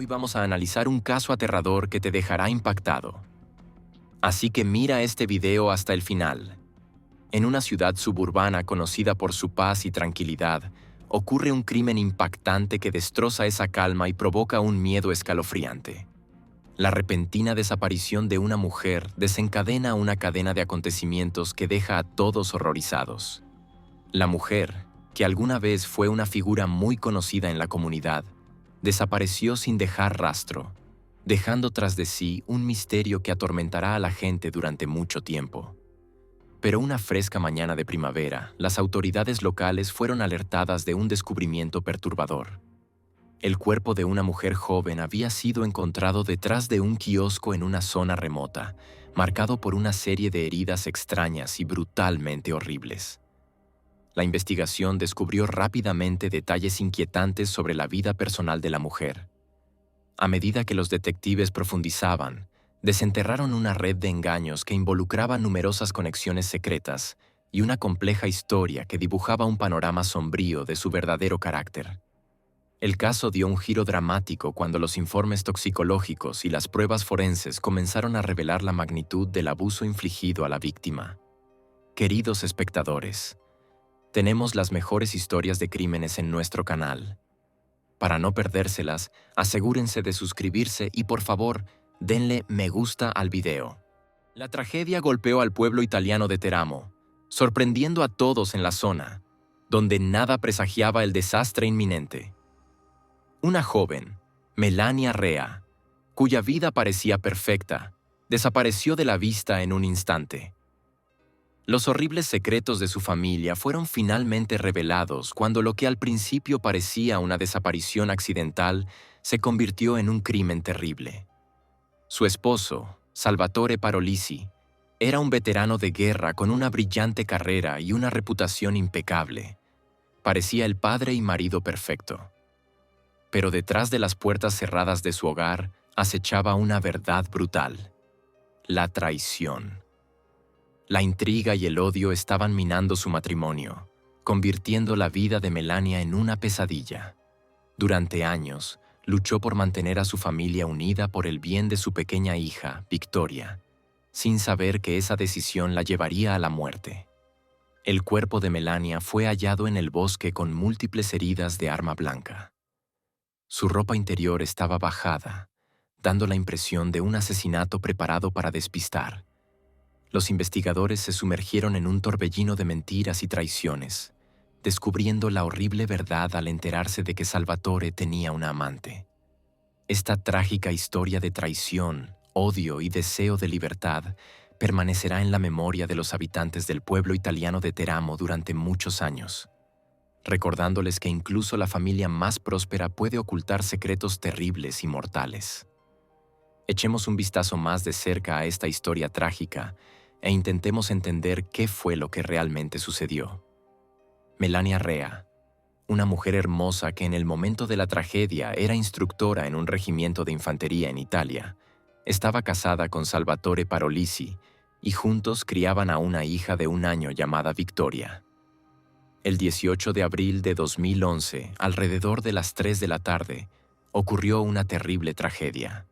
Hoy vamos a analizar un caso aterrador que te dejará impactado. Así que mira este video hasta el final. En una ciudad suburbana conocida por su paz y tranquilidad, ocurre un crimen impactante que destroza esa calma y provoca un miedo escalofriante. La repentina desaparición de una mujer desencadena una cadena de acontecimientos que deja a todos horrorizados. La mujer, que alguna vez fue una figura muy conocida en la comunidad, desapareció sin dejar rastro, dejando tras de sí un misterio que atormentará a la gente durante mucho tiempo. Pero una fresca mañana de primavera, las autoridades locales fueron alertadas de un descubrimiento perturbador. El cuerpo de una mujer joven había sido encontrado detrás de un kiosco en una zona remota, marcado por una serie de heridas extrañas y brutalmente horribles. La investigación descubrió rápidamente detalles inquietantes sobre la vida personal de la mujer. A medida que los detectives profundizaban, desenterraron una red de engaños que involucraba numerosas conexiones secretas y una compleja historia que dibujaba un panorama sombrío de su verdadero carácter. El caso dio un giro dramático cuando los informes toxicológicos y las pruebas forenses comenzaron a revelar la magnitud del abuso infligido a la víctima. Queridos espectadores, tenemos las mejores historias de crímenes en nuestro canal. Para no perdérselas, asegúrense de suscribirse y por favor, denle me gusta al video. La tragedia golpeó al pueblo italiano de Teramo, sorprendiendo a todos en la zona, donde nada presagiaba el desastre inminente. Una joven, Melania Rea, cuya vida parecía perfecta, desapareció de la vista en un instante. Los horribles secretos de su familia fueron finalmente revelados cuando lo que al principio parecía una desaparición accidental se convirtió en un crimen terrible. Su esposo, Salvatore Parolisi, era un veterano de guerra con una brillante carrera y una reputación impecable. Parecía el padre y marido perfecto. Pero detrás de las puertas cerradas de su hogar acechaba una verdad brutal: la traición. La intriga y el odio estaban minando su matrimonio, convirtiendo la vida de Melania en una pesadilla. Durante años, luchó por mantener a su familia unida por el bien de su pequeña hija, Victoria, sin saber que esa decisión la llevaría a la muerte. El cuerpo de Melania fue hallado en el bosque con múltiples heridas de arma blanca. Su ropa interior estaba bajada, dando la impresión de un asesinato preparado para despistar. Los investigadores se sumergieron en un torbellino de mentiras y traiciones, descubriendo la horrible verdad al enterarse de que Salvatore tenía una amante. Esta trágica historia de traición, odio y deseo de libertad permanecerá en la memoria de los habitantes del pueblo italiano de Teramo durante muchos años, recordándoles que incluso la familia más próspera puede ocultar secretos terribles y mortales. Echemos un vistazo más de cerca a esta historia trágica e intentemos entender qué fue lo que realmente sucedió. Melania Rea, una mujer hermosa que en el momento de la tragedia era instructora en un regimiento de infantería en Italia, estaba casada con Salvatore Parolisi y juntos criaban a una hija de 1 año llamada Victoria. El 18 de abril de 2011, alrededor de las 3 de la tarde, ocurrió una terrible tragedia.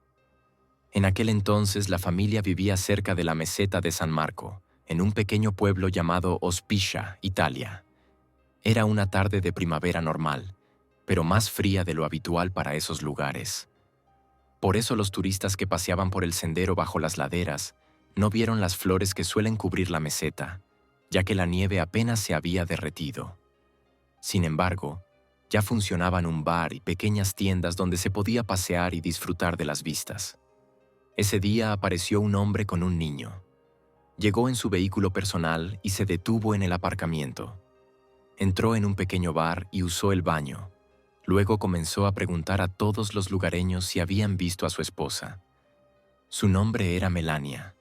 En aquel entonces la familia vivía cerca de la meseta de San Marco, en un pequeño pueblo llamado Ospicia, Italia. Era una tarde de primavera normal, pero más fría de lo habitual para esos lugares. Por eso los turistas que paseaban por el sendero bajo las laderas no vieron las flores que suelen cubrir la meseta, ya que la nieve apenas se había derretido. Sin embargo, ya funcionaban un bar y pequeñas tiendas donde se podía pasear y disfrutar de las vistas. Ese día apareció un hombre con un niño. Llegó en su vehículo personal y se detuvo en el aparcamiento. Entró en un pequeño bar y usó el baño. Luego comenzó a preguntar a todos los lugareños si habían visto a su esposa. Su nombre era Melania.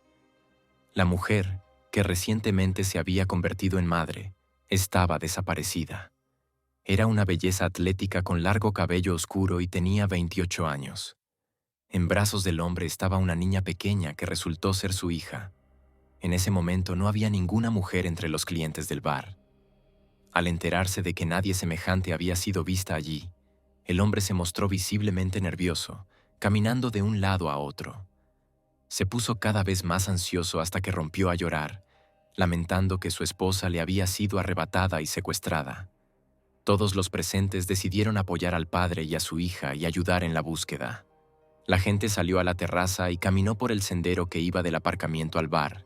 La mujer, que recientemente se había convertido en madre, estaba desaparecida. Era una belleza atlética con largo cabello oscuro y tenía 28 años. En brazos del hombre estaba una niña pequeña que resultó ser su hija. En ese momento no había ninguna mujer entre los clientes del bar. Al enterarse de que nadie semejante había sido vista allí, el hombre se mostró visiblemente nervioso caminando de un lado a otro. Se puso cada vez más ansioso hasta que rompió a llorar, lamentando que su esposa le había sido arrebatada y secuestrada. Todos los presentes decidieron apoyar al padre y a su hija y ayudar en la búsqueda. La gente salió a la terraza y caminó por el sendero que iba del aparcamiento al bar,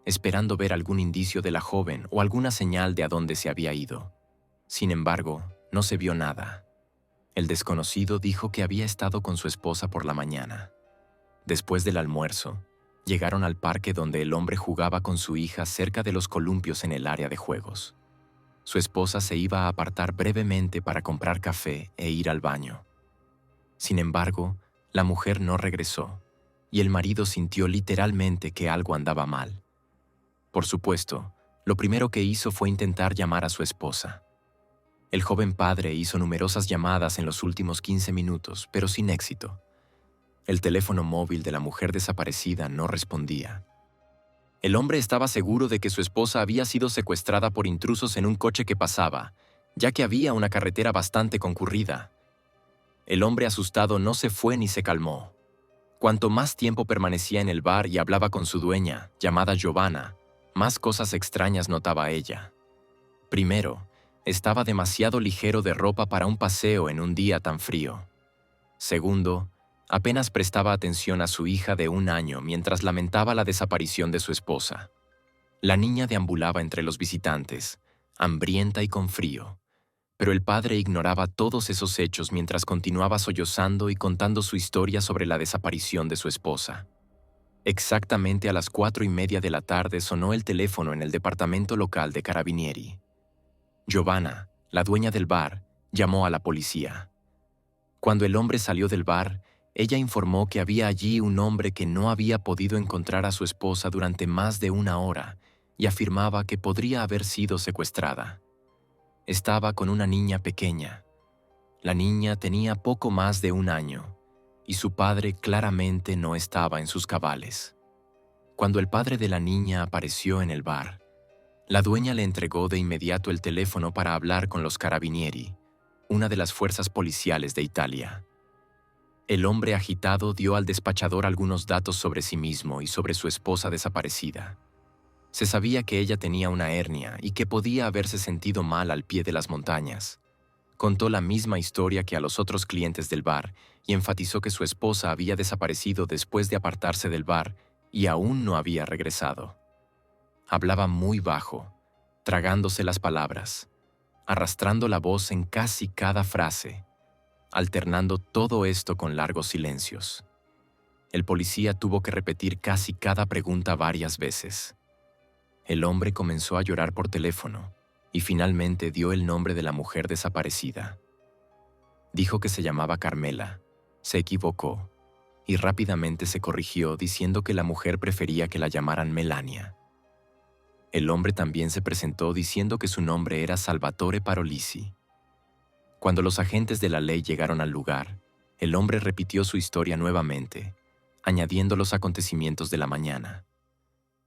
esperando ver algún indicio de la joven o alguna señal de a dónde se había ido. Sin embargo, no se vio nada. El desconocido dijo que había estado con su esposa por la mañana. Después del almuerzo, llegaron al parque donde el hombre jugaba con su hija cerca de los columpios en el área de juegos. Su esposa se iba a apartar brevemente para comprar café e ir al baño. Sin embargo, la mujer no regresó, y el marido sintió literalmente que algo andaba mal. Por supuesto, lo primero que hizo fue intentar llamar a su esposa. El joven padre hizo numerosas llamadas en los últimos 15 minutos, pero sin éxito. El teléfono móvil de la mujer desaparecida no respondía. El hombre estaba seguro de que su esposa había sido secuestrada por intrusos en un coche que pasaba, ya que había una carretera bastante concurrida. El hombre asustado no se fue ni se calmó. Cuanto más tiempo permanecía en el bar y hablaba con su dueña, llamada Giovanna, más cosas extrañas notaba ella. Primero, estaba demasiado ligero de ropa para un paseo en un día tan frío. Segundo, apenas prestaba atención a su hija de 1 año mientras lamentaba la desaparición de su esposa. La niña deambulaba entre los visitantes, hambrienta y con frío, pero el padre ignoraba todos esos hechos mientras continuaba sollozando y contando su historia sobre la desaparición de su esposa. Exactamente a las 4:30 de la tarde sonó el teléfono en el departamento local de Carabinieri. Giovanna, la dueña del bar, llamó a la policía. Cuando el hombre salió del bar, ella informó que había allí un hombre que no había podido encontrar a su esposa durante más de 1 hora y afirmaba que podría haber sido secuestrada. Estaba con una niña pequeña. La niña tenía poco más de 1 año y su padre claramente no estaba en sus cabales. Cuando el padre de la niña apareció en el bar, la dueña le entregó de inmediato el teléfono para hablar con los Carabinieri, una de las fuerzas policiales de Italia. El hombre agitado dio al despachador algunos datos sobre sí mismo y sobre su esposa desaparecida. Se sabía que ella tenía una hernia y que podía haberse sentido mal al pie de las montañas. Contó la misma historia que a los otros clientes del bar y enfatizó que su esposa había desaparecido después de apartarse del bar y aún no había regresado. Hablaba muy bajo, tragándose las palabras, arrastrando la voz en casi cada frase, alternando todo esto con largos silencios. El policía tuvo que repetir casi cada pregunta varias veces. El hombre comenzó a llorar por teléfono y finalmente dio el nombre de la mujer desaparecida. Dijo que se llamaba Carmela, se equivocó y rápidamente se corrigió diciendo que la mujer prefería que la llamaran Melania. El hombre también se presentó diciendo que su nombre era Salvatore Parolisi. Cuando los agentes de la ley llegaron al lugar, el hombre repitió su historia nuevamente, añadiendo los acontecimientos de la mañana.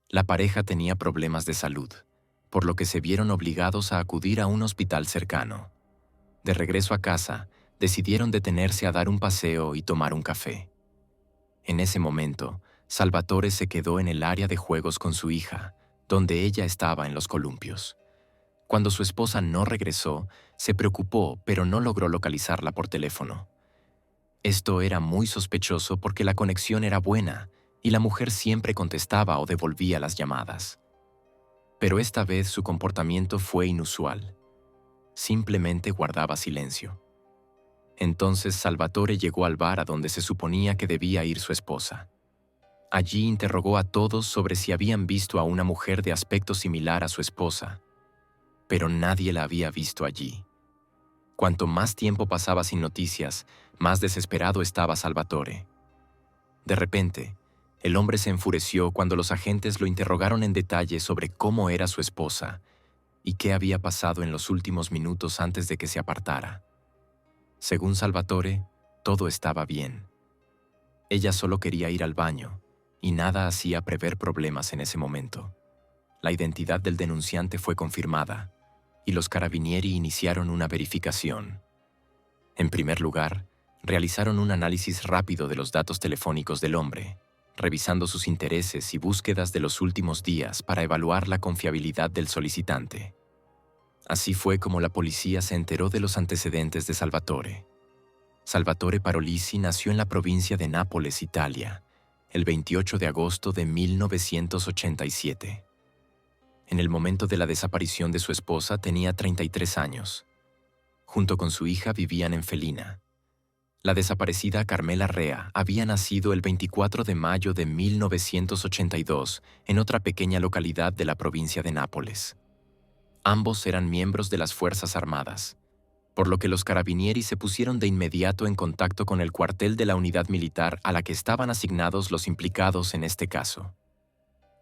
La pareja tenía problemas de salud, por lo que se vieron obligados a acudir a un hospital cercano. De regreso a casa, decidieron detenerse a dar un paseo y tomar un café. En ese momento, Salvatore se quedó en el área de juegos con su hija, donde ella estaba en los columpios. Cuando su esposa no regresó, se preocupó, pero no logró localizarla por teléfono. Esto era muy sospechoso porque la conexión era buena y la mujer siempre contestaba o devolvía las llamadas. Pero esta vez su comportamiento fue inusual. Simplemente guardaba silencio. Entonces Salvatore llegó al bar a donde se suponía que debía ir su esposa. Allí interrogó a todos sobre si habían visto a una mujer de aspecto similar a su esposa, pero nadie la había visto allí. Cuanto más tiempo pasaba sin noticias, más desesperado estaba Salvatore. De repente, el hombre se enfureció cuando los agentes lo interrogaron en detalle sobre cómo era su esposa y qué había pasado en los últimos minutos antes de que se apartara. Según Salvatore, todo estaba bien. Ella solo quería ir al baño y nada hacía prever problemas en ese momento. La identidad del denunciante fue confirmada y los Carabinieri iniciaron una verificación. En primer lugar, Realizaron un análisis rápido de los datos telefónicos del hombre, revisando sus intereses y búsquedas de los últimos días para evaluar la confiabilidad del solicitante. Así fue como la policía se enteró de los antecedentes de Salvatore. Salvatore Parolisi nació en la provincia de Nápoles, Italia, el 28 de agosto de 1987. En el momento de la desaparición de su esposa tenía 33 años. Junto con su hija vivían en Felina. La desaparecida Carmela Rea había nacido el 24 de mayo de 1982 en otra pequeña localidad de la provincia de Nápoles. Ambos eran miembros de las Fuerzas Armadas, por lo que los carabinieri se pusieron de inmediato en contacto con el cuartel de la unidad militar a la que estaban asignados los implicados en este caso.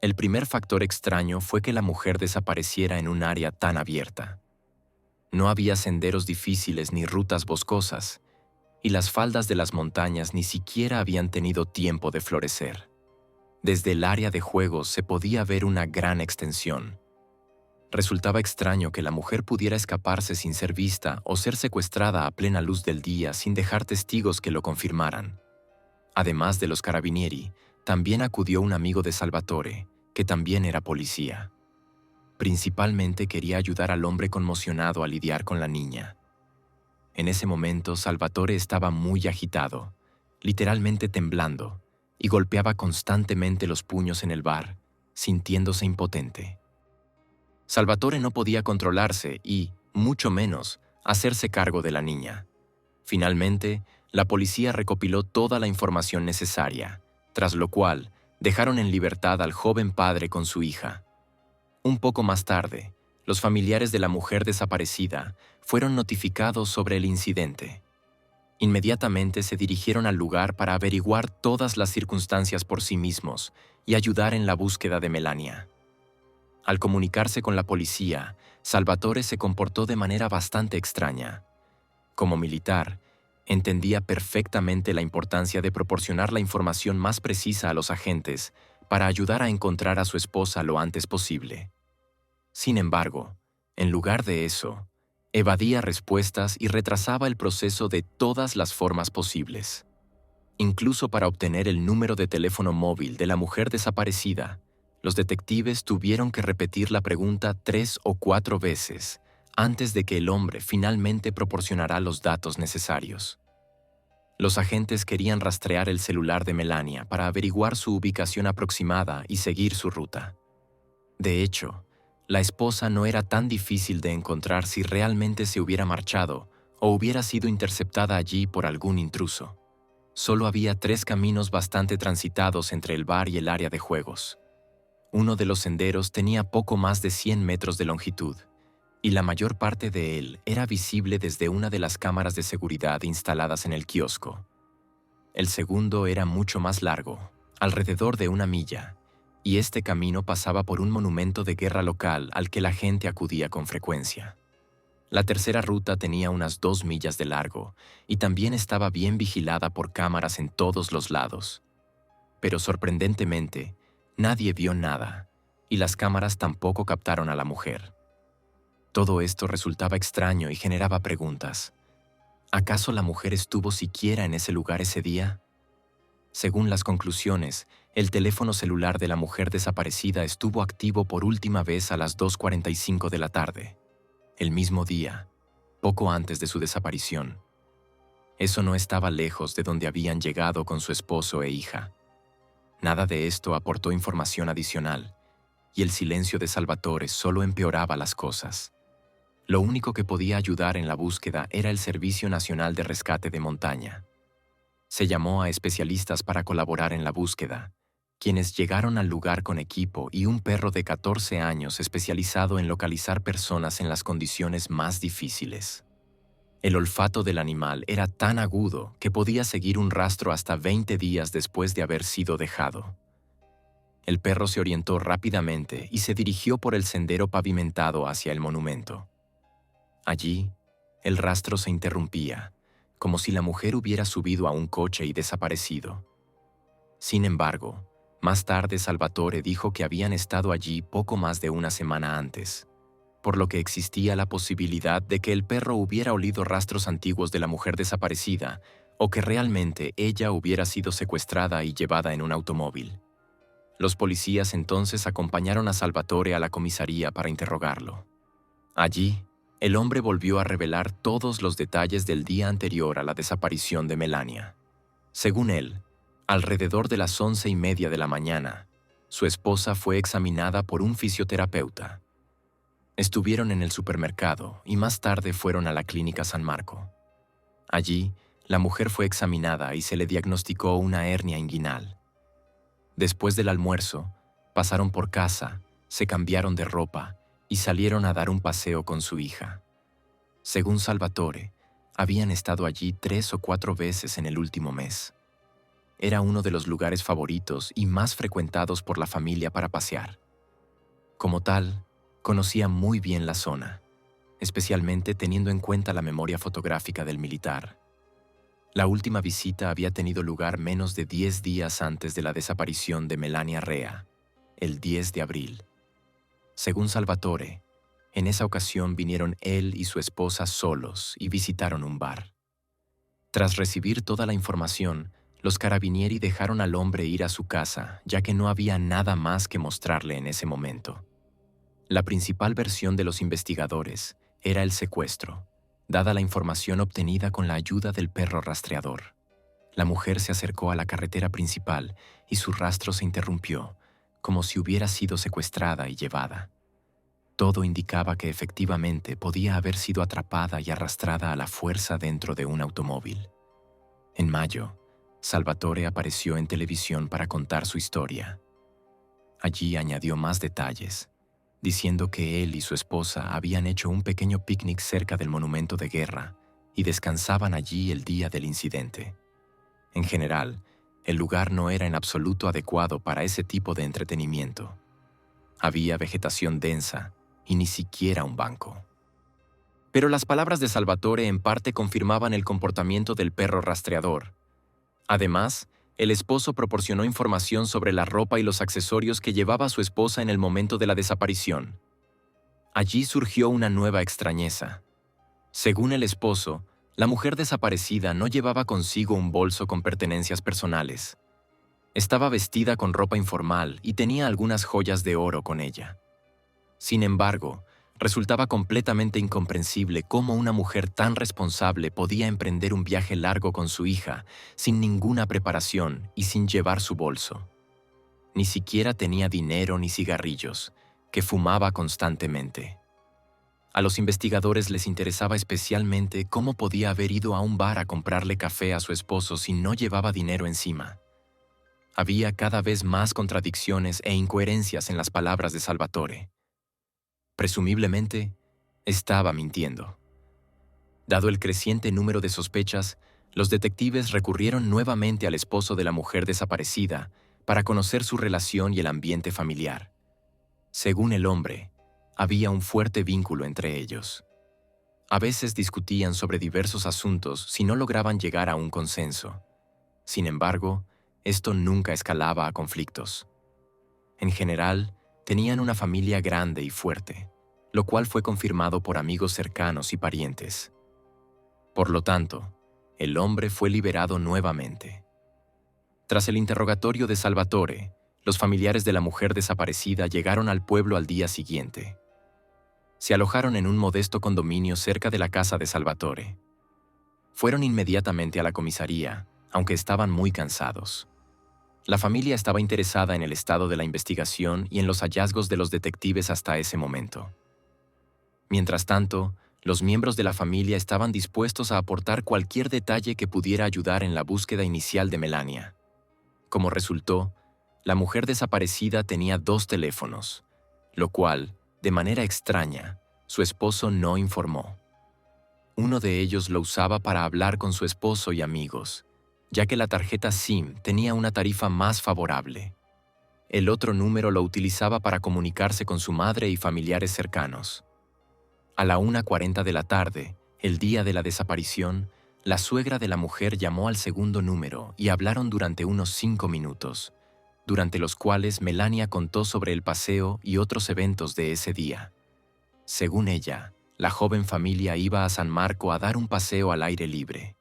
El primer factor extraño fue que la mujer desapareciera en un área tan abierta. No había senderos difíciles ni rutas boscosas, y las faldas de las montañas ni siquiera habían tenido tiempo de florecer. Desde el área de juegos se podía ver una gran extensión. Resultaba extraño que la mujer pudiera escaparse sin ser vista o ser secuestrada a plena luz del día sin dejar testigos que lo confirmaran. Además de los carabinieri, también acudió un amigo de Salvatore, que también era policía. Principalmente quería ayudar al hombre conmocionado a lidiar con la niña. En ese momento, Salvatore estaba muy agitado, literalmente temblando, y golpeaba constantemente los puños en el bar, sintiéndose impotente. Salvatore no podía controlarse y, mucho menos, hacerse cargo de la niña. Finalmente, la policía recopiló toda la información necesaria, tras lo cual dejaron en libertad al joven padre con su hija. Un poco más tarde, los familiares de la mujer desaparecida fueron notificados sobre el incidente. Inmediatamente se dirigieron al lugar para averiguar todas las circunstancias por sí mismos y ayudar en la búsqueda de Melania. Al comunicarse con la policía, Salvatore se comportó de manera bastante extraña. Como militar, entendía perfectamente la importancia de proporcionar la información más precisa a los agentes para ayudar a encontrar a su esposa lo antes posible. Sin embargo, en lugar de eso, evadía respuestas y retrasaba el proceso de todas las formas posibles. Incluso para obtener el número de teléfono móvil de la mujer desaparecida, los detectives tuvieron que repetir la pregunta 3 o 4 veces antes de que el hombre finalmente proporcionara los datos necesarios. Los agentes querían rastrear el celular de Melania para averiguar su ubicación aproximada y seguir su ruta. De hecho, la esposa no era tan difícil de encontrar si realmente se hubiera marchado o hubiera sido interceptada allí por algún intruso. Solo había 3 caminos bastante transitados entre el bar y el área de juegos. Uno de los senderos tenía poco más de 100 metros de longitud, y la mayor parte de él era visible desde una de las cámaras de seguridad instaladas en el kiosco. El segundo era mucho más largo, alrededor de 1 milla, y este camino pasaba por un monumento de guerra local al que la gente acudía con frecuencia. La tercera ruta tenía unas 2 millas de largo y también estaba bien vigilada por cámaras en todos los lados. Pero sorprendentemente, nadie vio nada, y las cámaras tampoco captaron a la mujer. Todo esto resultaba extraño y generaba preguntas. ¿Acaso la mujer estuvo siquiera en ese lugar ese día? Según las conclusiones, el teléfono celular de la mujer desaparecida estuvo activo por última vez a las 2:45 de la tarde, el mismo día, poco antes de su desaparición. Eso no estaba lejos de donde habían llegado con su esposo e hija. Nada de esto aportó información adicional, y el silencio de Salvatore solo empeoraba las cosas. Lo único que podía ayudar en la búsqueda era el Servicio Nacional de Rescate de Montaña. Se llamó a especialistas para colaborar en la búsqueda, quienes llegaron al lugar con equipo y un perro de 14 años especializado en localizar personas en las condiciones más difíciles. El olfato del animal era tan agudo que podía seguir un rastro hasta 20 días después de haber sido dejado. El perro se orientó rápidamente y se dirigió por el sendero pavimentado hacia el monumento. Allí, el rastro se interrumpía, como si la mujer hubiera subido a un coche y desaparecido. Sin embargo, más tarde Salvatore dijo que habían estado allí poco más de 1 semana antes, por lo que existía la posibilidad de que el perro hubiera olido rastros antiguos de la mujer desaparecida o que realmente ella hubiera sido secuestrada y llevada en un automóvil. Los policías entonces acompañaron a Salvatore a la comisaría para interrogarlo. Allí, el hombre volvió a revelar todos los detalles del día anterior a la desaparición de Melania. Según él, alrededor de las 11:30 de la mañana, su esposa fue examinada por un fisioterapeuta. Estuvieron en el supermercado y más tarde fueron a la clínica San Marco. Allí, la mujer fue examinada y se le diagnosticó una hernia inguinal. Después del almuerzo, pasaron por casa, se cambiaron de ropa y salieron a dar un paseo con su hija. Según Salvatore, habían estado allí 3 o 4 veces en el último mes. Era uno de los lugares favoritos y más frecuentados por la familia para pasear. Como tal, conocía muy bien la zona, especialmente teniendo en cuenta la memoria fotográfica del militar. La última visita había tenido lugar menos de 10 días antes de la desaparición de Melania Rea, el 10 de abril. Según Salvatore, en esa ocasión vinieron él y su esposa solos y visitaron un bar. Tras recibir toda la información, los carabinieri dejaron al hombre ir a su casa, ya que no había nada más que mostrarle en ese momento. La principal versión de los investigadores era el secuestro, dada la información obtenida con la ayuda del perro rastreador. La mujer se acercó a la carretera principal y su rastro se interrumpió, como si hubiera sido secuestrada y llevada. Todo indicaba que efectivamente podía haber sido atrapada y arrastrada a la fuerza dentro de un automóvil. En mayo, Salvatore apareció en televisión para contar su historia. Allí añadió más detalles, diciendo que él y su esposa habían hecho un pequeño picnic cerca del monumento de guerra y descansaban allí el día del incidente. En general, el lugar no era en absoluto adecuado para ese tipo de entretenimiento. Había vegetación densa y ni siquiera un banco. Pero las palabras de Salvatore en parte confirmaban el comportamiento del perro rastreador. Además, el esposo proporcionó información sobre la ropa y los accesorios que llevaba su esposa en el momento de la desaparición. Allí surgió una nueva extrañeza. Según el esposo, la mujer desaparecida no llevaba consigo un bolso con pertenencias personales. Estaba vestida con ropa informal y tenía algunas joyas de oro con ella. Sin embargo, resultaba completamente incomprensible cómo una mujer tan responsable podía emprender un viaje largo con su hija sin ninguna preparación y sin llevar su bolso. Ni siquiera tenía dinero ni cigarrillos, que fumaba constantemente. A los investigadores les interesaba especialmente cómo podía haber ido a un bar a comprarle café a su esposo si no llevaba dinero encima. Había cada vez más contradicciones e incoherencias en las palabras de Salvatore. Presumiblemente, estaba mintiendo. Dado el creciente número de sospechas, los detectives recurrieron nuevamente al esposo de la mujer desaparecida para conocer su relación y el ambiente familiar. Según el hombre, había un fuerte vínculo entre ellos. A veces discutían sobre diversos asuntos si no lograban llegar a un consenso. Sin embargo, esto nunca escalaba a conflictos. En general, tenían una familia grande y fuerte, lo cual fue confirmado por amigos cercanos y parientes. Por lo tanto, el hombre fue liberado nuevamente. Tras el interrogatorio de Salvatore, los familiares de la mujer desaparecida llegaron al pueblo al día siguiente. Se alojaron en un modesto condominio cerca de la casa de Salvatore. Fueron inmediatamente a la comisaría, aunque estaban muy cansados. La familia estaba interesada en el estado de la investigación y en los hallazgos de los detectives hasta ese momento. Mientras tanto, los miembros de la familia estaban dispuestos a aportar cualquier detalle que pudiera ayudar en la búsqueda inicial de Melania. Como resultó, la mujer desaparecida tenía 2 teléfonos, lo cual, de manera extraña, su esposo no informó. Uno de ellos lo usaba para hablar con su esposo y amigos, ya que la tarjeta SIM tenía una tarifa más favorable. El otro número lo utilizaba para comunicarse con su madre y familiares cercanos. A la 1:40 de la tarde, el día de la desaparición, la suegra de la mujer llamó al segundo número y hablaron durante unos 5 minutos, durante los cuales Melania contó sobre el paseo y otros eventos de ese día. Según ella, la joven familia iba a San Marco a dar un paseo al aire libre.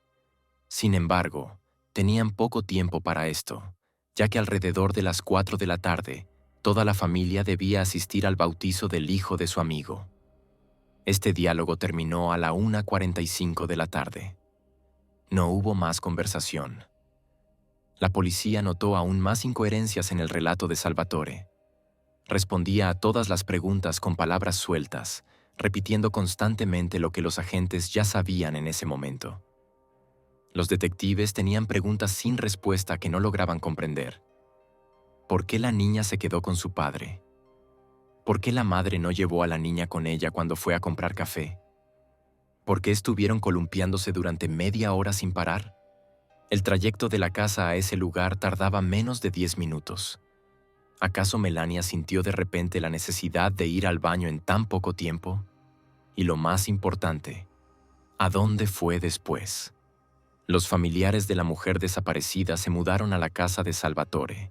Sin embargo, tenían poco tiempo para esto, ya que alrededor de las 4 de la tarde, toda la familia debía asistir al bautizo del hijo de su amigo. Este diálogo terminó a la 1:45 de la tarde. No hubo más conversación. La policía notó aún más incoherencias en el relato de Salvatore. Respondía a todas las preguntas con palabras sueltas, repitiendo constantemente lo que los agentes ya sabían en ese momento. Los detectives tenían preguntas sin respuesta que no lograban comprender. ¿Por qué la niña se quedó con su padre? ¿Por qué la madre no llevó a la niña con ella cuando fue a comprar café? ¿Por qué estuvieron columpiándose durante media hora sin parar? El trayecto de la casa a ese lugar tardaba menos de 10 minutos. ¿Acaso Melania sintió de repente la necesidad de ir al baño en tan poco tiempo? Y lo más importante, ¿a dónde fue después? Los familiares de la mujer desaparecida se mudaron a la casa de Salvatore.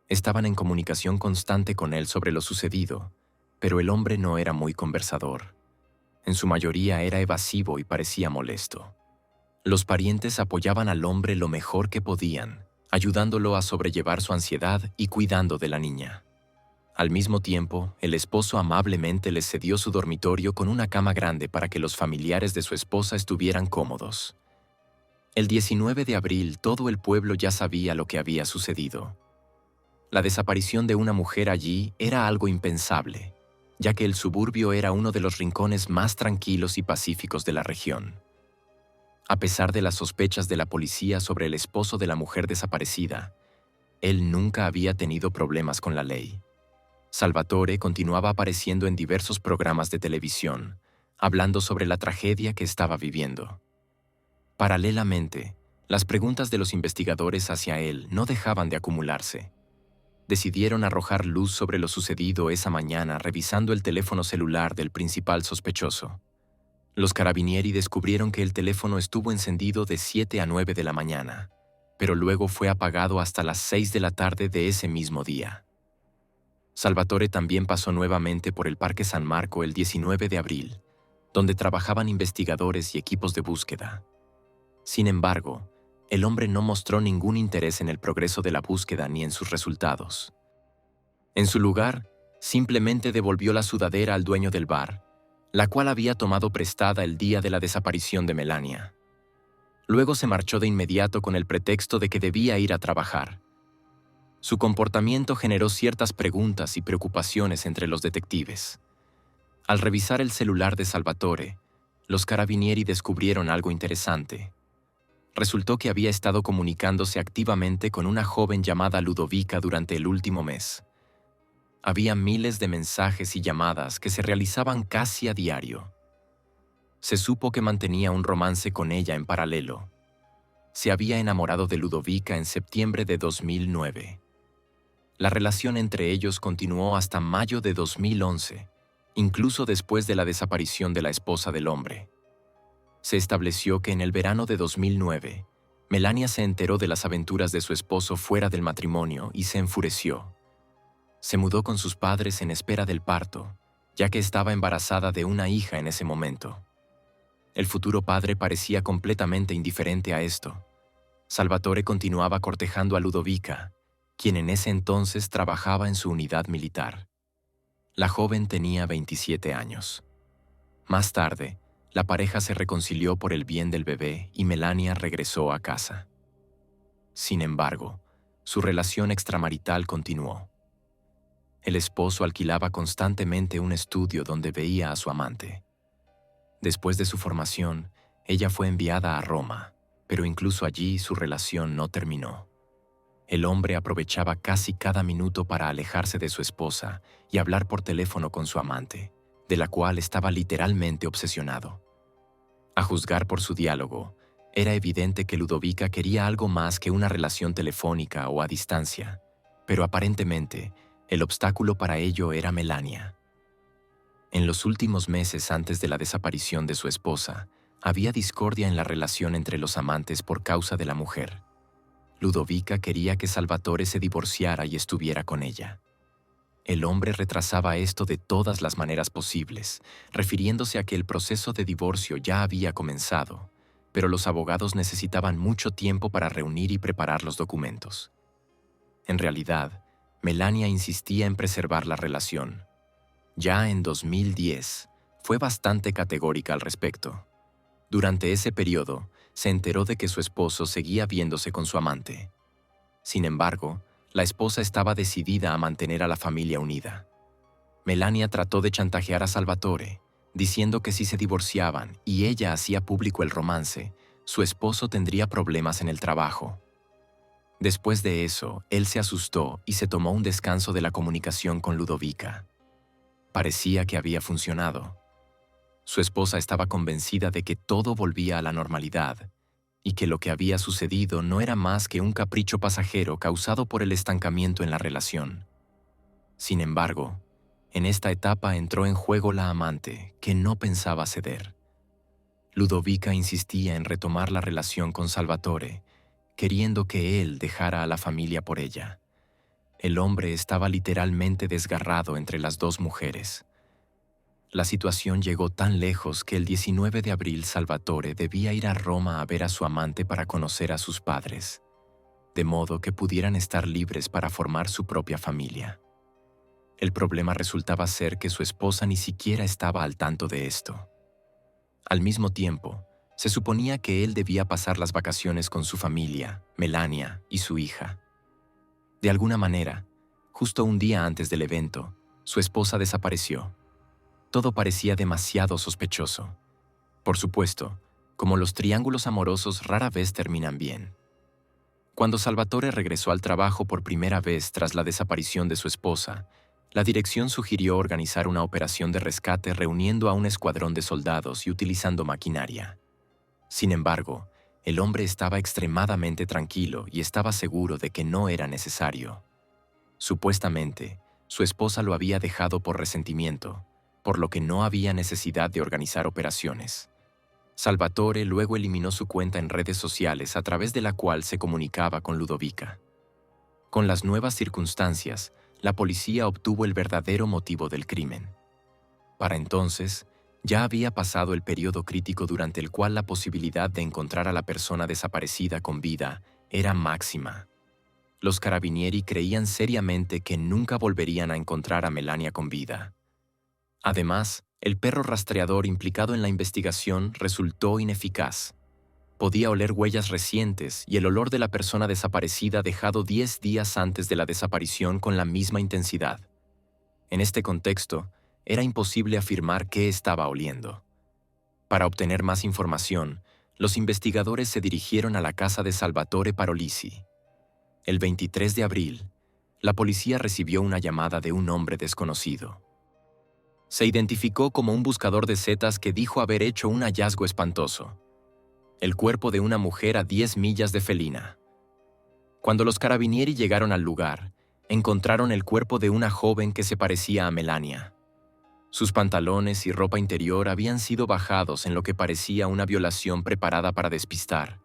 Estaban en comunicación constante con él sobre lo sucedido, pero el hombre no era muy conversador. En su mayoría era evasivo y parecía molesto. Los parientes apoyaban al hombre lo mejor que podían, ayudándolo a sobrellevar su ansiedad y cuidando de la niña. Al mismo tiempo, el esposo amablemente les cedió su dormitorio con una cama grande para que los familiares de su esposa estuvieran cómodos. El 19 de abril todo el pueblo ya sabía lo que había sucedido. La desaparición de una mujer allí era algo impensable, ya que el suburbio era uno de los rincones más tranquilos y pacíficos de la región. A pesar de las sospechas de la policía sobre el esposo de la mujer desaparecida, él nunca había tenido problemas con la ley. Salvatore continuaba apareciendo en diversos programas de televisión, hablando sobre la tragedia que estaba viviendo. Paralelamente, las preguntas de los investigadores hacia él no dejaban de acumularse. Decidieron arrojar luz sobre lo sucedido esa mañana revisando el teléfono celular del principal sospechoso. Los carabinieri descubrieron que el teléfono estuvo encendido de 7 a 9 de la mañana, pero luego fue apagado hasta las 6 de la tarde de ese mismo día. Salvatore también pasó nuevamente por el Parque San Marco el 19 de abril, donde trabajaban investigadores y equipos de búsqueda. Sin embargo, el hombre no mostró ningún interés en el progreso de la búsqueda ni en sus resultados. En su lugar, simplemente devolvió la sudadera al dueño del bar, la cual había tomado prestada el día de la desaparición de Melania. Luego se marchó de inmediato con el pretexto de que debía ir a trabajar. Su comportamiento generó ciertas preguntas y preocupaciones entre los detectives. Al revisar el celular de Salvatore, los carabinieri descubrieron algo interesante. Resultó que había estado comunicándose activamente con una joven llamada Ludovica durante el último mes. Había miles de mensajes y llamadas que se realizaban casi a diario. Se supo que mantenía un romance con ella en paralelo. Se había enamorado de Ludovica en septiembre de 2009. La relación entre ellos continuó hasta mayo de 2011, incluso después de la desaparición de la esposa del hombre. Se estableció que en el verano de 2009, Melania se enteró de las aventuras de su esposo fuera del matrimonio y se enfureció. Se mudó con sus padres en espera del parto, ya que estaba embarazada de una hija en ese momento. El futuro padre parecía completamente indiferente a esto. Salvatore continuaba cortejando a Ludovica, quien en ese entonces trabajaba en su unidad militar. La joven tenía 27 años. Más tarde, la pareja se reconcilió por el bien del bebé y Melania regresó a casa. Sin embargo, su relación extramarital continuó. El esposo alquilaba constantemente un estudio donde veía a su amante. Después de su formación, ella fue enviada a Roma, pero incluso allí su relación no terminó. El hombre aprovechaba casi cada minuto para alejarse de su esposa y hablar por teléfono con su amante, de la cual estaba literalmente obsesionado. A juzgar por su diálogo, era evidente que Ludovica quería algo más que una relación telefónica o a distancia, pero aparentemente, el obstáculo para ello era Melania. En los últimos meses antes de la desaparición de su esposa, había discordia en la relación entre los amantes por causa de la mujer. Ludovica quería que Salvatore se divorciara y estuviera con ella. El hombre retrasaba esto de todas las maneras posibles, refiriéndose a que el proceso de divorcio ya había comenzado, pero los abogados necesitaban mucho tiempo para reunir y preparar los documentos. En realidad, Melania insistía en preservar la relación. Ya en 2010, fue bastante categórica al respecto. Durante ese periodo, se enteró de que su esposo seguía viéndose con su amante. Sin embargo, la esposa estaba decidida a mantener a la familia unida. Melania trató de chantajear a Salvatore, diciendo que si se divorciaban y ella hacía público el romance, su esposo tendría problemas en el trabajo. Después de eso, él se asustó y se tomó un descanso de la comunicación con Ludovica. Parecía que había funcionado. Su esposa estaba convencida de que todo volvía a la normalidad y que lo que había sucedido no era más que un capricho pasajero causado por el estancamiento en la relación. Sin embargo, en esta etapa entró en juego la amante, que no pensaba ceder. Ludovica insistía en retomar la relación con Salvatore, queriendo que él dejara a la familia por ella. El hombre estaba literalmente desgarrado entre las dos mujeres. La situación llegó tan lejos que el 19 de abril Salvatore debía ir a Roma a ver a su amante para conocer a sus padres, de modo que pudieran estar libres para formar su propia familia. El problema resultaba ser que su esposa ni siquiera estaba al tanto de esto. Al mismo tiempo, se suponía que él debía pasar las vacaciones con su familia, Melania y su hija. De alguna manera, justo un día antes del evento, su esposa desapareció. Todo parecía demasiado sospechoso. Por supuesto, como los triángulos amorosos rara vez terminan bien. Cuando Salvatore regresó al trabajo por primera vez tras la desaparición de su esposa, la dirección sugirió organizar una operación de rescate reuniendo a un escuadrón de soldados y utilizando maquinaria. Sin embargo, el hombre estaba extremadamente tranquilo y estaba seguro de que no era necesario. Supuestamente, su esposa lo había dejado por resentimiento, por lo que no había necesidad de organizar operaciones. Salvatore luego eliminó su cuenta en redes sociales a través de la cual se comunicaba con Ludovica. Con las nuevas circunstancias, la policía obtuvo el verdadero motivo del crimen. Para entonces, ya había pasado el periodo crítico durante el cual la posibilidad de encontrar a la persona desaparecida con vida era máxima. Los carabinieri creían seriamente que nunca volverían a encontrar a Melania con vida. Además, el perro rastreador implicado en la investigación resultó ineficaz. Podía oler huellas recientes y el olor de la persona desaparecida dejado 10 días antes de la desaparición con la misma intensidad. En este contexto, era imposible afirmar qué estaba oliendo. Para obtener más información, los investigadores se dirigieron a la casa de Salvatore Parolisi. El 23 de abril, la policía recibió una llamada de un hombre desconocido. Se identificó como un buscador de setas que dijo haber hecho un hallazgo espantoso: el cuerpo de una mujer a 10 millas de Felina. Cuando los carabinieri llegaron al lugar, encontraron el cuerpo de una joven que se parecía a Melania. Sus pantalones y ropa interior habían sido bajados en lo que parecía una violación preparada para despistar.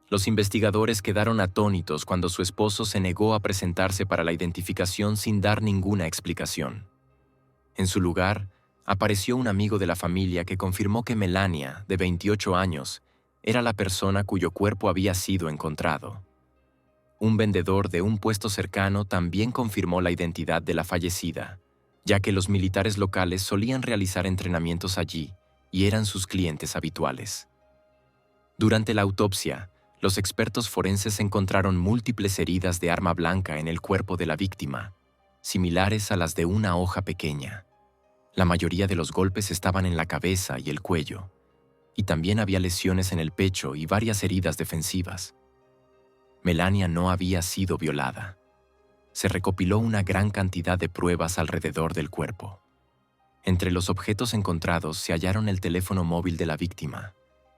Los investigadores quedaron atónitos cuando su esposo se negó a presentarse para la identificación sin dar ninguna explicación. En su lugar, apareció un amigo de la familia que confirmó que Melania, de 28 años, era la persona cuyo cuerpo había sido encontrado. Un vendedor de un puesto cercano también confirmó la identidad de la fallecida, ya que los militares locales solían realizar entrenamientos allí y eran sus clientes habituales. Durante la autopsia, los expertos forenses encontraron múltiples heridas de arma blanca en el cuerpo de la víctima, similares a las de una hoja pequeña. La mayoría de los golpes estaban en la cabeza y el cuello, y también había lesiones en el pecho y varias heridas defensivas. Melania no había sido violada. Se recopiló una gran cantidad de pruebas alrededor del cuerpo. Entre los objetos encontrados se hallaron el teléfono móvil de la víctima,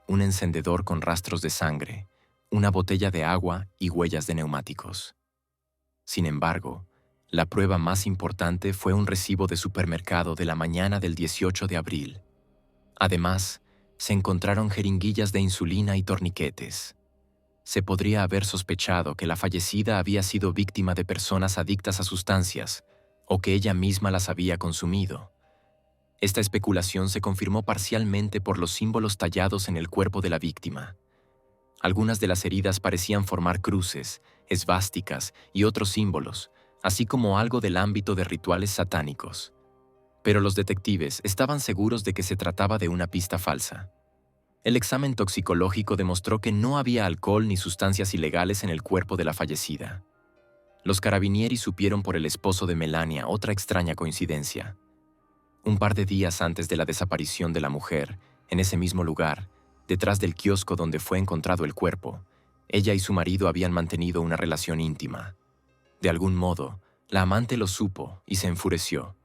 un encendedor con rastros de sangre, una botella de agua y huellas de neumáticos. Sin embargo, la prueba más importante fue un recibo de supermercado de la mañana del 18 de abril. Además, se encontraron jeringuillas de insulina y torniquetes. Se podría haber sospechado que la fallecida había sido víctima de personas adictas a sustancias o que ella misma las había consumido. Esta especulación se confirmó parcialmente por los símbolos tallados en el cuerpo de la víctima. Algunas de las heridas parecían formar cruces, esvásticas y otros símbolos, así como algo del ámbito de rituales satánicos. Pero los detectives estaban seguros de que se trataba de una pista falsa. El examen toxicológico demostró que no había alcohol ni sustancias ilegales en el cuerpo de la fallecida. Los carabinieri supieron por el esposo de Melania otra extraña coincidencia. Un par de días antes de la desaparición de la mujer, en ese mismo lugar, detrás del kiosco donde fue encontrado el cuerpo, ella y su marido habían mantenido una relación íntima. De algún modo, la amante lo supo y se enfureció.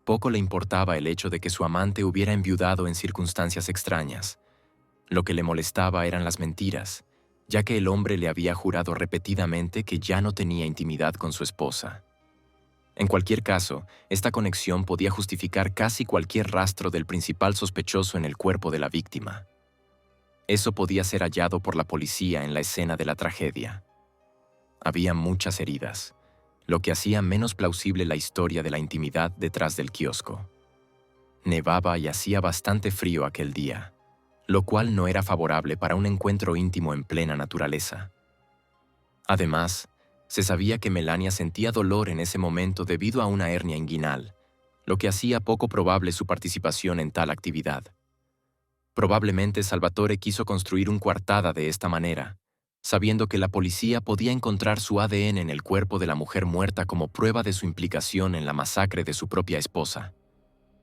Poco le importaba el hecho de que su amante hubiera enviudado en circunstancias extrañas. Lo que le molestaba eran las mentiras, ya que el hombre le había jurado repetidamente que ya no tenía intimidad con su esposa. En cualquier caso, esta conexión podía justificar casi cualquier rastro del principal sospechoso en el cuerpo de la víctima. Eso podía ser hallado por la policía en la escena de la tragedia. Había muchas heridas, lo que hacía menos plausible la historia de la intimidad detrás del kiosco. Nevaba y hacía bastante frío aquel día, lo cual no era favorable para un encuentro íntimo en plena naturaleza. Además, se sabía que Melania sentía dolor en ese momento debido a una hernia inguinal, lo que hacía poco probable su participación en tal actividad. Probablemente Salvatore quiso construir un coartada de esta manera, sabiendo que la policía podía encontrar su ADN en el cuerpo de la mujer muerta como prueba de su implicación en la masacre de su propia esposa.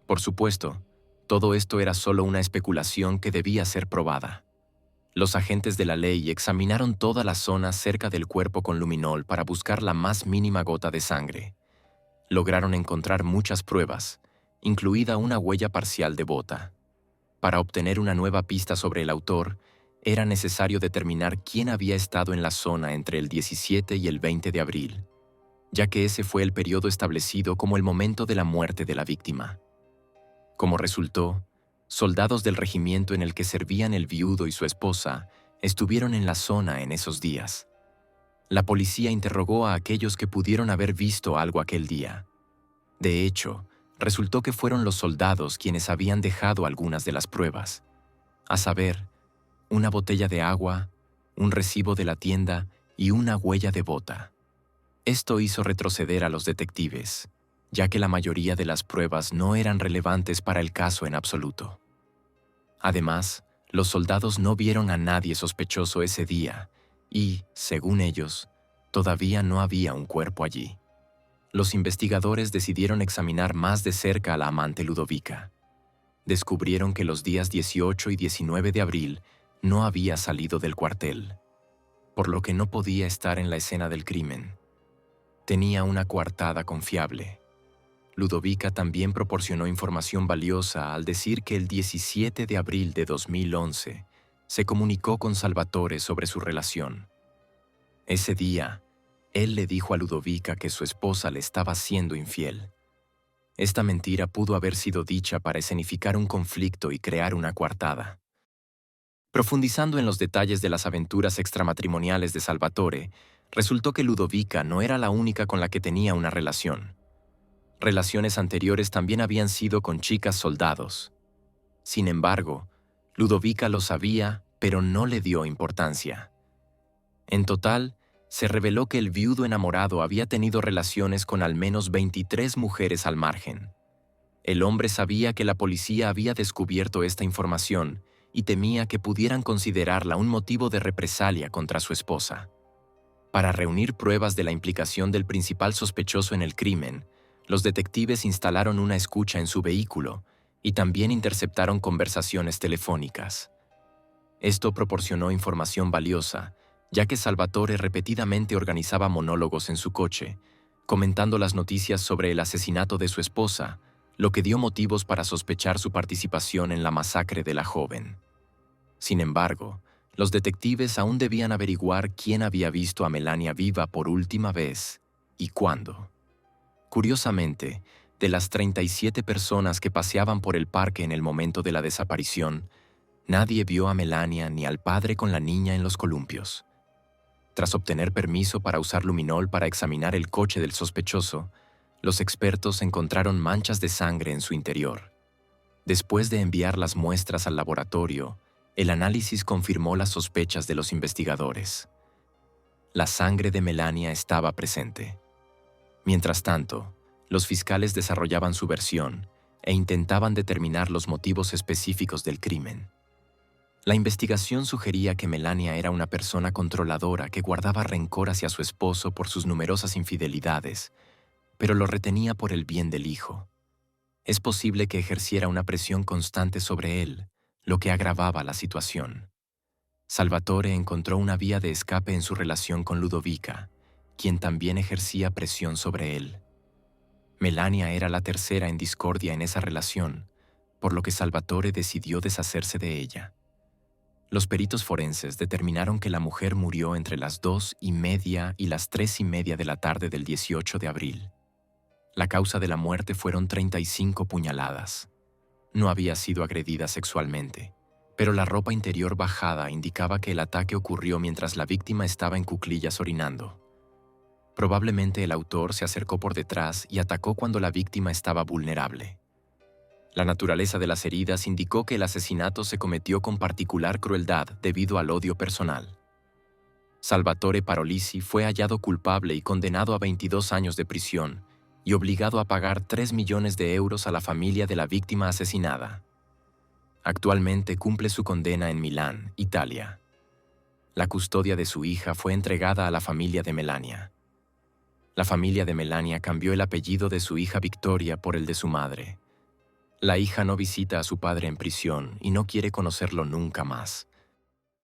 Por supuesto, todo esto era solo una especulación que debía ser probada. Los agentes de la ley examinaron toda la zona cerca del cuerpo con luminol para buscar la más mínima gota de sangre. Lograron encontrar muchas pruebas, incluida una huella parcial de bota. Para obtener una nueva pista sobre el autor, era necesario determinar quién había estado en la zona entre el 17 y el 20 de abril, ya que ese fue el periodo establecido como el momento de la muerte de la víctima. Como resultó, soldados del regimiento en el que servían el viudo y su esposa estuvieron en la zona en esos días. La policía interrogó a aquellos que pudieron haber visto algo aquel día. De hecho, resultó que fueron los soldados quienes habían dejado algunas de las pruebas, a saber, una botella de agua, un recibo de la tienda y una huella de bota. Esto hizo retroceder a los detectives, ya que la mayoría de las pruebas no eran relevantes para el caso en absoluto. Además, los soldados no vieron a nadie sospechoso ese día y, según ellos, todavía no había un cuerpo allí. Los investigadores decidieron examinar más de cerca a la amante Ludovica. Descubrieron que los días 18 y 19 de abril no había salido del cuartel, por lo que no podía estar en la escena del crimen. Tenía una coartada confiable. Ludovica también proporcionó información valiosa al decir que el 17 de abril de 2011 se comunicó con Salvatore sobre su relación. Ese día, él le dijo a Ludovica que su esposa le estaba siendo infiel. Esta mentira pudo haber sido dicha para escenificar un conflicto y crear una coartada. Profundizando en los detalles de las aventuras extramatrimoniales de Salvatore, resultó que Ludovica no era la única con la que tenía una relación. Relaciones anteriores también habían sido con chicas soldados. Sin embargo, Ludovica lo sabía, pero no le dio importancia. En total, se reveló que el viudo enamorado había tenido relaciones con al menos 23 mujeres al margen. El hombre sabía que la policía había descubierto esta información y temía que pudieran considerarla un motivo de represalia contra su esposa. Para reunir pruebas de la implicación del principal sospechoso en el crimen, los detectives instalaron una escucha en su vehículo y también interceptaron conversaciones telefónicas. Esto proporcionó información valiosa, ya que Salvatore repetidamente organizaba monólogos en su coche, comentando las noticias sobre el asesinato de su esposa, lo que dio motivos para sospechar su participación en la masacre de la joven. Sin embargo, los detectives aún debían averiguar quién había visto a Melania viva por última vez y cuándo. Curiosamente, de las 37 personas que paseaban por el parque en el momento de la desaparición, nadie vio a Melania ni al padre con la niña en los columpios. Tras obtener permiso para usar luminol para examinar el coche del sospechoso, los expertos encontraron manchas de sangre en su interior. Después de enviar las muestras al laboratorio, el análisis confirmó las sospechas de los investigadores. La sangre de Melania estaba presente. Mientras tanto, los fiscales desarrollaban su versión e intentaban determinar los motivos específicos del crimen. La investigación sugería que Melania era una persona controladora que guardaba rencor hacia su esposo por sus numerosas infidelidades, pero lo retenía por el bien del hijo. Es posible que ejerciera una presión constante sobre él, lo que agravaba la situación. Salvatore encontró una vía de escape en su relación con Ludovica, quien también ejercía presión sobre él. Melania era la tercera en discordia en esa relación, por lo que Salvatore decidió deshacerse de ella. Los peritos forenses determinaron que la mujer murió entre las 2:30 y las 3:30 de la tarde del 18 de abril. La causa de la muerte fueron 35 puñaladas. No había sido agredida sexualmente, pero la ropa interior bajada indicaba que el ataque ocurrió mientras la víctima estaba en cuclillas orinando. Probablemente el autor se acercó por detrás y atacó cuando la víctima estaba vulnerable. La naturaleza de las heridas indicó que el asesinato se cometió con particular crueldad debido al odio personal. Salvatore Parolisi fue hallado culpable y condenado a 22 años de prisión y obligado a pagar 3 millones de euros a la familia de la víctima asesinada. Actualmente cumple su condena en Milán, Italia. La custodia de su hija fue entregada a la familia de Melania. La familia de Melania cambió el apellido de su hija Victoria por el de su madre. La hija no visita a su padre en prisión y no quiere conocerlo nunca más.